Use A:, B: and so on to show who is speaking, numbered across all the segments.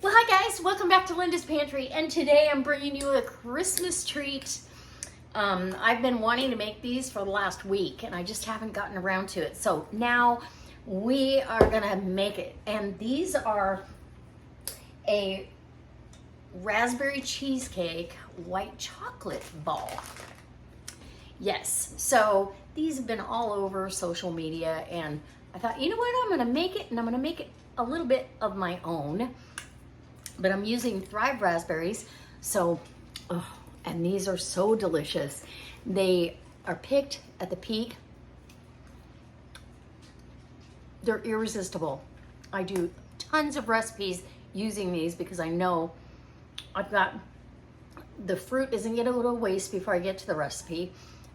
A: Well, hi guys, welcome back to Linda's Pantry, and today I'm bringing you a Christmas treat. I've been wanting to make these for the last week, and I just haven't gotten around to it. So now we are gonna make it, and these are a raspberry cheesecake white chocolate ball. Yes, so these have been all over social media, and I thought, you know what, I'm gonna make it, and I'm gonna make it a little bit of my own. But I'm using Thrive raspberries, so, and these are so delicious. They are picked at the peak. They're irresistible. I do tons of recipes using these because I know I've got, the fruit isn't gonna go to waste before I get to the recipe.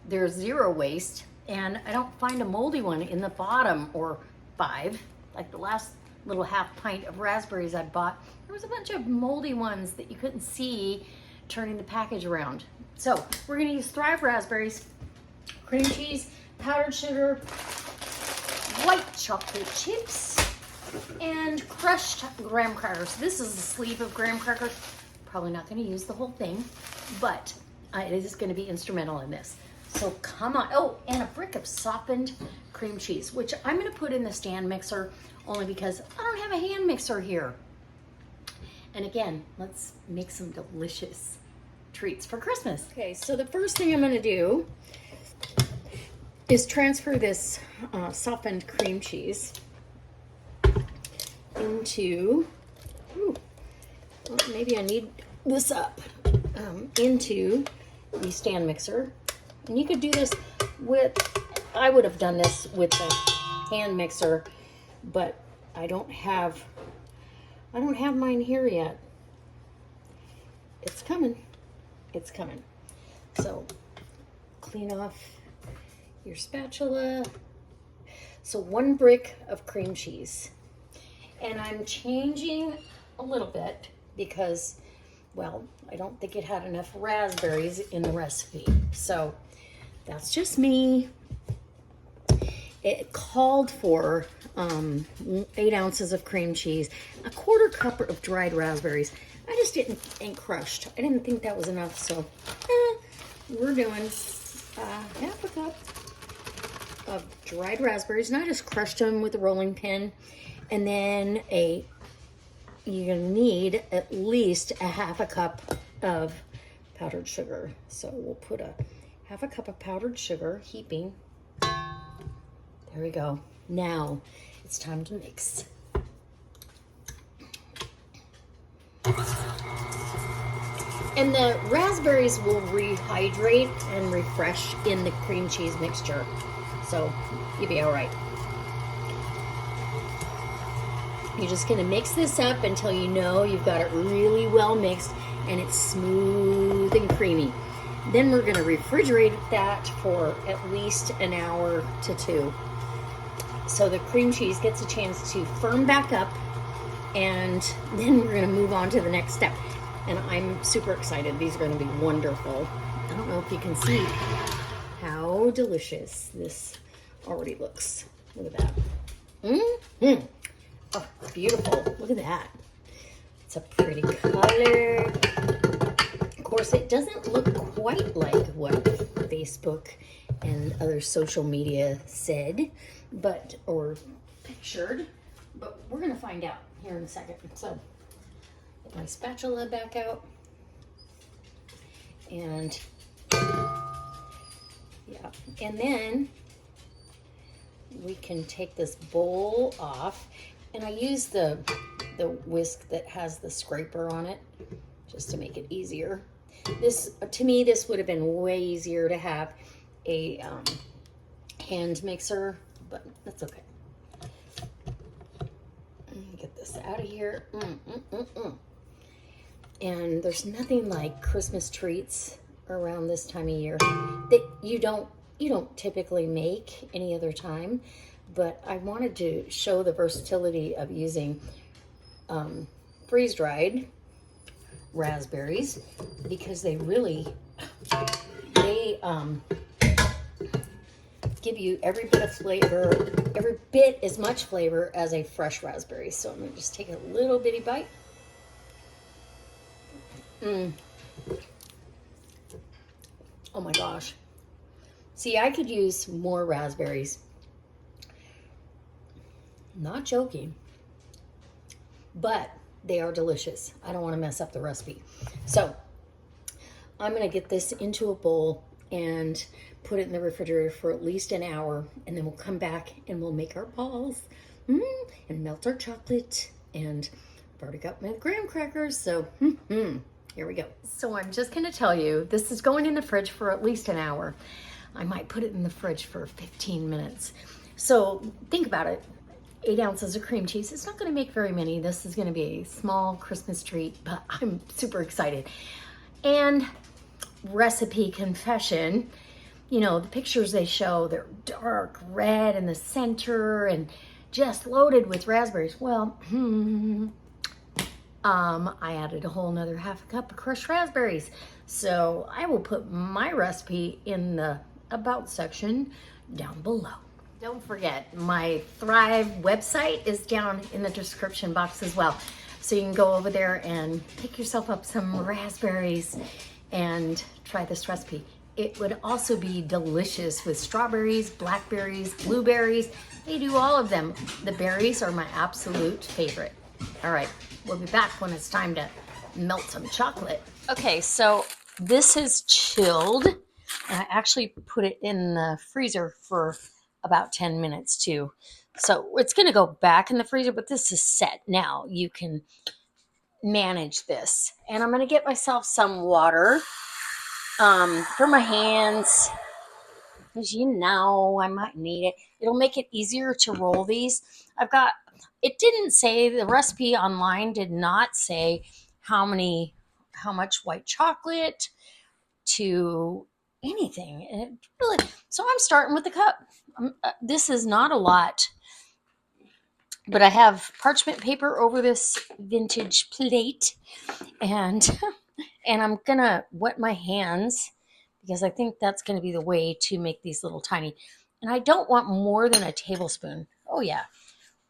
A: There's zero waste, and I don't find a moldy one in the bottom or 5, like the last little half pint of raspberries I bought. There was a bunch of moldy ones that you couldn't see turning the package around. So we're gonna use Thrive raspberries, cream cheese, powdered sugar, white chocolate chips, and crushed graham crackers. This is a sleeve of graham crackers. Probably not gonna use the whole thing, but it is gonna be instrumental in this. So come on. Oh, and a brick of softened cream cheese, which I'm gonna put in the stand mixer only because I don't have a hand mixer here. And again, let's make some delicious treats for Christmas. Okay, so the first thing I'm gonna do is transfer this softened cream cheese into, maybe I need this up, into the stand mixer. And you could do this with, I would have done this with the hand mixer, but I don't have mine here yet. It's coming. It's coming. So clean off your spatula. So 1 brick of cream cheese. And I'm changing a little bit because, well, I don't think it had enough raspberries in the recipe. So that's just me. It called for 8 ounces of cream cheese, a 1/4 cup of dried raspberries. I just didn't, and crushed. I didn't think that was enough, so we're doing 1/2 cup of dried raspberries, and I just crushed them with a rolling pin. And then you're gonna need at least a 1/2 cup of powdered sugar. So we'll put a 1/2 cup of powdered sugar, heaping. There we go. Now it's time to mix. And the raspberries will rehydrate and refresh in the cream cheese mixture. So you'll be all right. You're just gonna mix this up until you know you've got it really well mixed and it's smooth and creamy. Then we're gonna refrigerate that for at least an hour to 2. So the cream cheese gets a chance to firm back up, and then we're gonna move on to the next step. And I'm super excited. These are gonna be wonderful. I don't know if you can see how delicious this already looks. Look at that. Mm-hmm. Oh, beautiful. Look at that. It's a pretty color. Of course, it doesn't look quite like what Facebook and other social media said, or pictured, but we're gonna find out here in a second. So, get my spatula back out, and yeah, and then we can take this bowl off, and I use the whisk that has the scraper on it just to make it easier. This, to me, this would have been way easier to have a hand mixer, but that's okay. Get this out of here. And there's nothing like Christmas treats around this time of year that you don't typically make any other time. But I wanted to show the versatility of using freeze-dried raspberries, because they give you every bit of flavor, every bit as much flavor as a fresh raspberry. So I'm gonna just take a little bitty bite. Mm. Oh my gosh. See, I could use more raspberries. Not joking. But they are delicious. I don't want to mess up the recipe. So I'm going to get this into a bowl and put it in the refrigerator for at least an hour. And then we'll come back and we'll make our balls and melt our chocolate. And I've already got my graham crackers. So here we go. So I'm just going to tell you, this is going in the fridge for at least an hour. I might put it in the fridge for 15 minutes. So think about it. 8 ounces of cream cheese. It's not going to make very many. This is going to be a small Christmas treat, but I'm super excited. And recipe confession, you know, the pictures they show, they're dark red in the center and just loaded with raspberries. Well, I added a whole nother half a cup of crushed raspberries. So I will put my recipe in the about section down below. Don't forget, my Thrive website is down in the description box as well. So you can go over there and pick yourself up some raspberries and try this recipe. It would also be delicious with strawberries, blackberries, blueberries. They do all of them. The berries are my absolute favorite. All right, we'll be back when it's time to melt some chocolate. Okay, so this is chilled. And I actually put it in the freezer for about 10 minutes too. So it's going to go back in the freezer, but this is set now. You can manage this. And I'm going to get myself some water for my hands, because you know I might need it. It'll make it easier to roll these. It didn't say, the recipe online did not say how much white chocolate to anything. And it really, so I'm starting with the cup. This is not a lot, but I have parchment paper over this vintage plate, and I'm gonna wet my hands because I think that's gonna be the way to make these little tiny. And I don't want more than a tablespoon. Oh yeah,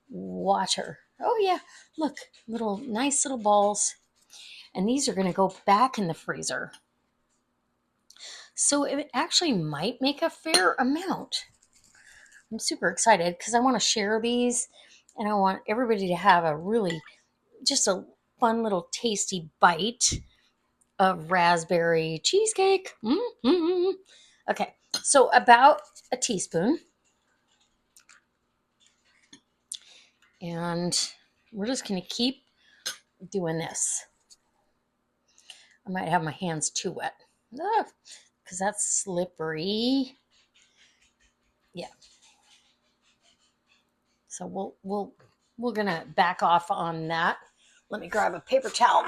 A: water. Oh yeah, look, nice little balls. And these are gonna go back in the freezer. So it actually might make a fair amount. I'm super excited because I want to share these and I want everybody to have just a fun little tasty bite of raspberry cheesecake. Mm-hmm. Okay, so about a teaspoon. And we're just going to keep doing this. I might have my hands too wet because that's slippery. Yeah. So we're going to back off on that. Let me grab a paper towel.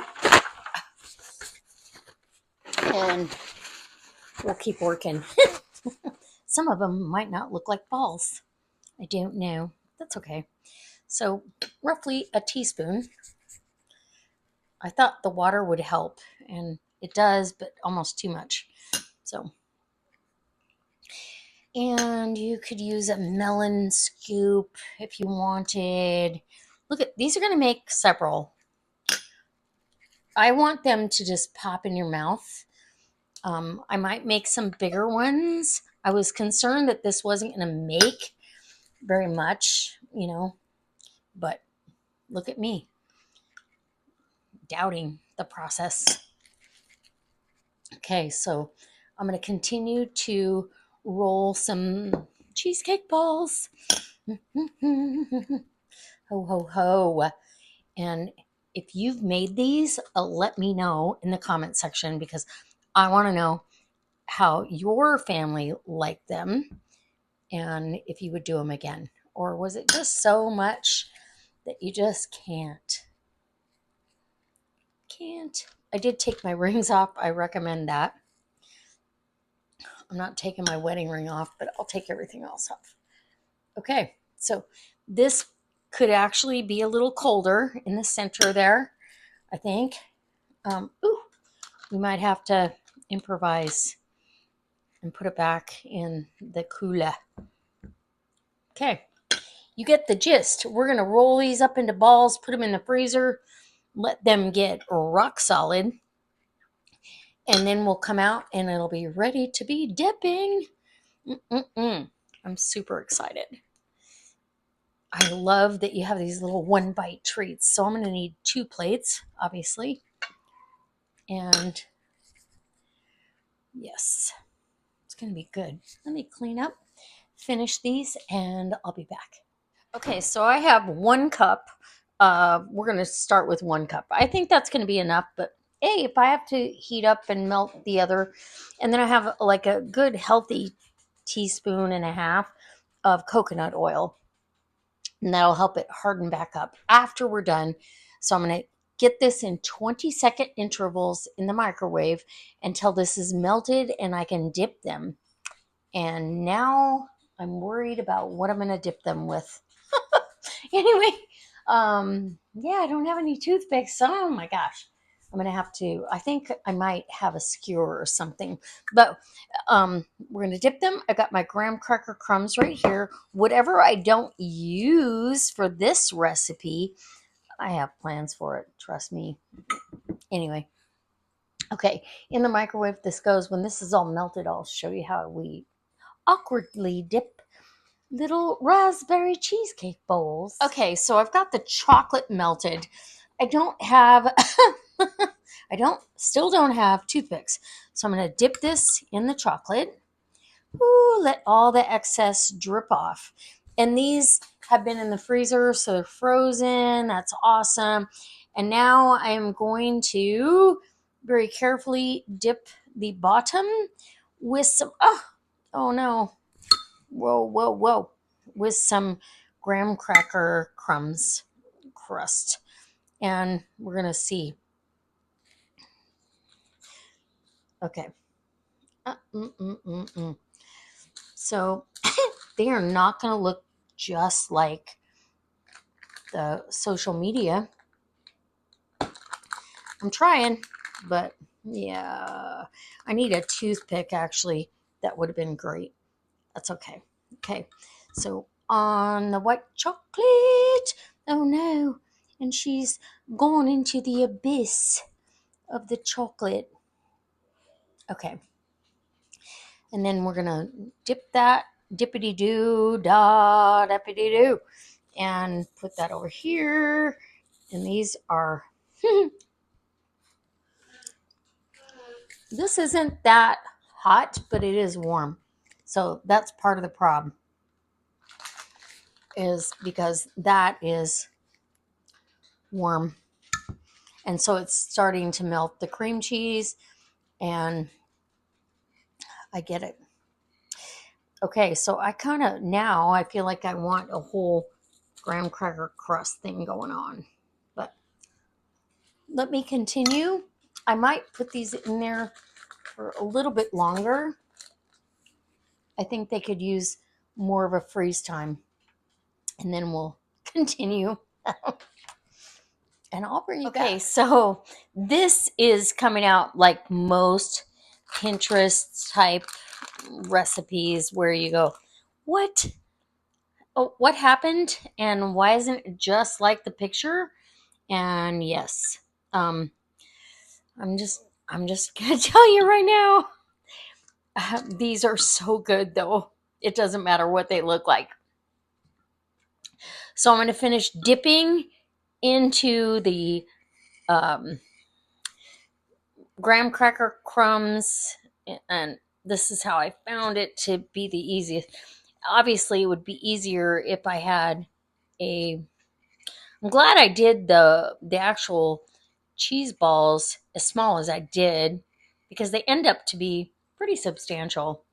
A: And we'll keep working. Some of them might not look like balls. I don't know. That's okay. So roughly a teaspoon. I thought the water would help, and it does, but almost too much. So, and you could use a melon scoop if you wanted. Look at these are going to make several. I want them to just pop in your mouth. I might make some bigger ones. I was concerned that this wasn't going to make very much, but look at me doubting the process. Okay, so I'm going to continue to roll some cheesecake balls. Ho, ho, ho. And if you've made these, let me know in the comment section because I want to know how your family liked them and if you would do them again. Or was it just so much that you just can't? I did take my rings off. I recommend that. I'm not taking my wedding ring off, but I'll take everything else off. Okay, so this could actually be a little colder in the center there, I think. We might have to improvise and put it back in the cooler. Okay, you get the gist. We're going to roll these up into balls, put them in the freezer, let them get rock solid. And then we'll come out and it'll be ready to be dipping. I'm super excited. I love that you have these little one bite treats. So I'm going to need 2 plates, obviously. And yes, it's going to be good. Let me clean up, finish these, and I'll be back. Okay, so I have 1 cup. We're going to start with 1 cup. I think that's going to be enough, but hey, if I have to heat up and melt the other, and then I have like a good healthy teaspoon and a half of coconut oil, and that'll help it harden back up after we're done. So I'm going to get this in 20-second intervals in the microwave until this is melted and I can dip them. And now I'm worried about what I'm going to dip them with. Anyway, yeah, I don't have any toothpicks. Oh my gosh. I'm going to have to, I think I might have a skewer or something, but we're going to dip them. I got my graham cracker crumbs right here. Whatever I don't use for this recipe, I have plans for it. Trust me. Anyway, okay, in the microwave this goes. When this is all melted, I'll show you how we awkwardly dip little raspberry cheesecake bowls. Okay, so I've got the chocolate melted. I don't have still don't have toothpicks. So I'm going to dip this in the chocolate. Ooh, let all the excess drip off. And these have been in the freezer, so they're frozen. That's awesome. And now I am going to very carefully dip the bottom with some, oh no, whoa, with some graham cracker crumbs crust. And we're going to see. Okay. So they are not going to look just like the social media. I'm trying, but yeah, I need a toothpick actually. That would have been great. That's okay. Okay, so on the white chocolate. Oh no, and she's gone into the abyss of the chocolate. Okay, and then we're gonna dip that dippity doo da dippity doo, and put that over here. And these are. This isn't that hot, but it is warm. So that's part of the problem, is because that is warm. And so it's starting to melt the cream cheese, and I get it. Okay, so I feel like I want a whole graham cracker crust thing going on. But let me continue. I might put these in there for a little bit longer. I think they could use more of a freeze time. And then we'll continue. And I'll bring you back. Okay, so this is coming out like most Pinterest type recipes where you go, what? Oh, what happened? And why isn't it just like the picture? And yes, um, I'm just gonna tell you right now, these are so good though. It doesn't matter what they look like. So I'm gonna finish dipping into the graham cracker crumbs, and this is how I found it to be the easiest. Obviously, it would be easier if I had a. I'm glad I did the actual cheese balls as small as I did, because they end up to be pretty substantial,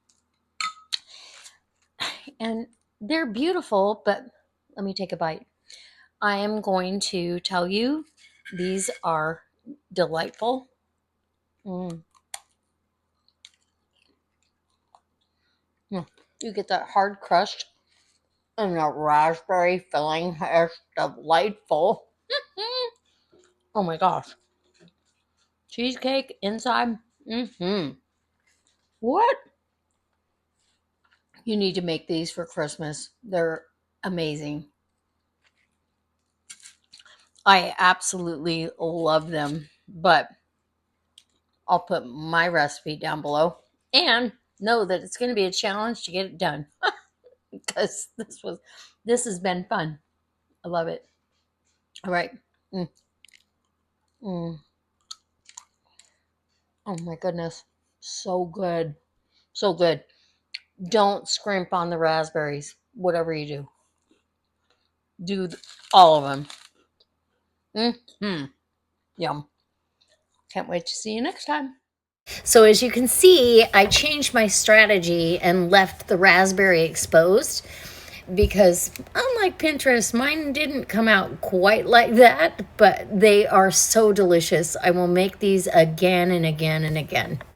A: and they're beautiful. But let me take a bite. I am going to tell you, these are delightful. Mm. You get that hard crust and the raspberry filling is delightful. Oh my gosh. Cheesecake inside. What? You need to make these for Christmas. They're amazing. I absolutely love them. But I'll put my recipe down below, and know that it's going to be a challenge to get it done because this has been fun. I love it. All right. Mm, mm. Oh my goodness. So good. So good. Don't scrimp on the raspberries, whatever you do. Do all of them. Yum. Can't wait to see you next time. So as you can see, I changed my strategy and left the raspberry exposed because unlike Pinterest, mine didn't come out quite like that, but they are so delicious. I will make these again and again and again.